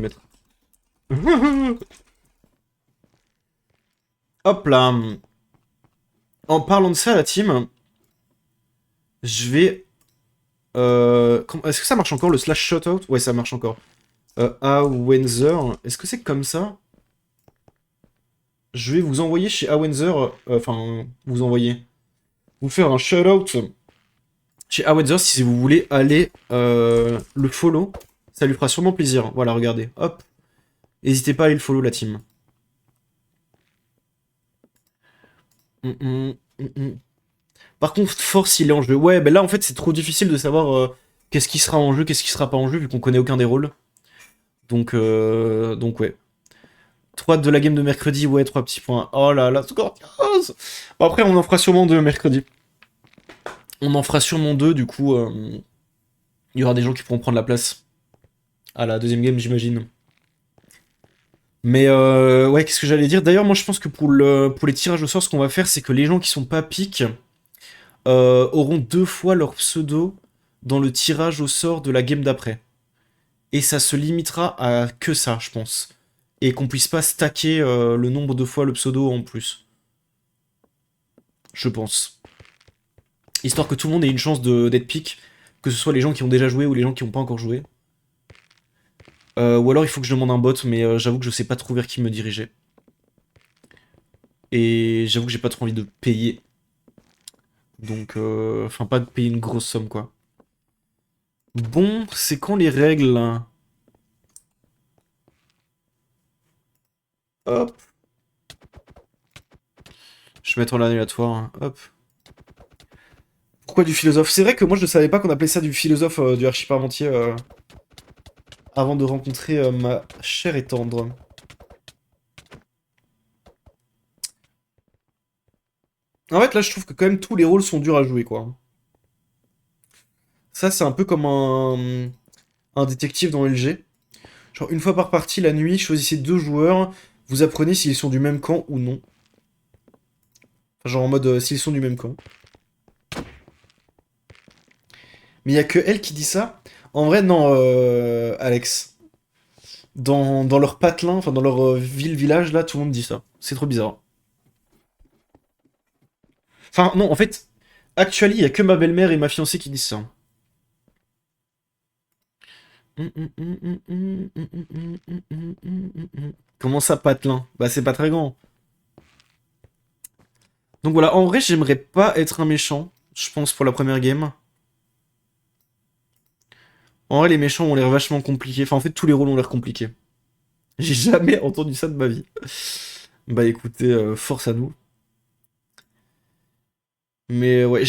le mettre. Hop là. En parlant de ça, la team, je vais... Est-ce que ça marche encore, le slash shutout? Ouais, ça marche encore. Awenzer, est-ce que c'est comme ça? Je vais vous envoyer chez Awenzer, enfin, vous envoyer. Vous faire un shoutout chez Awenzer si vous voulez aller le follow. Ça lui fera sûrement plaisir. Voilà, regardez. Hop. N'hésitez pas à aller le follow, la team. Par contre, Force, il est en jeu. Ouais, ben là, en fait, c'est trop difficile de savoir qu'est-ce qui sera en jeu, qu'est-ce qui sera pas en jeu, vu qu'on connaît aucun des rôles. Donc ouais. 3 de la game de mercredi, ouais, 3 petits points. Oh là là, score 15. Bon, après, on en fera sûrement 2 mercredi. On en fera sûrement 2, du coup, il y aura des gens qui pourront prendre la place à la deuxième game, j'imagine. Mais ouais, qu'est-ce que j'allais dire? D'ailleurs, moi, je pense que pour les tirages au sort, ce qu'on va faire, c'est que les gens qui sont pas piques auront 2 fois leur pseudo dans le tirage au sort de la game d'après. Et ça se limitera à que ça, je pense. Et qu'on puisse pas stacker le nombre de fois le pseudo en plus. Je pense. Histoire que tout le monde ait une chance d'être pique, que ce soit les gens qui ont déjà joué ou les gens qui n'ont pas encore joué. Ou alors il faut que je demande un bot, mais j'avoue que je sais pas trop vers qui me diriger. Et j'avoue que j'ai pas trop envie de payer. Donc, enfin, pas de payer une grosse somme, quoi. Bon, c'est quand les règles là? Hop. Je vais mettre en aléatoire, hein. Hop. Pourquoi du philosophe? C'est vrai que moi je ne savais pas qu'on appelait ça du philosophe du archiparmentier avant de rencontrer ma chère et tendre. En fait, là, je trouve que quand même tous les rôles sont durs à jouer, quoi. Ça, c'est un peu comme un détective dans LG. Genre, une fois par partie, la nuit, choisissez 2 joueurs, vous apprenez s'ils sont du même camp ou non. Enfin, genre en mode s'ils sont du même camp. Mais il y a que elle qui dit ça. En vrai, non, Alex. Dans leur patelin, enfin dans leur ville-village, là, tout le monde dit ça. C'est trop bizarre. Enfin, non, en fait, actually, il y a que ma belle-mère et ma fiancée qui disent ça. Comment ça, patelin? Bah, c'est pas très grand. Donc voilà, en vrai, j'aimerais pas être un méchant, je pense, pour la première game. En vrai, les méchants ont l'air vachement compliqués. Enfin, en fait, tous les rôles ont l'air compliqués. J'ai jamais entendu ça de ma vie. Bah écoutez, force à nous. Mais ouais,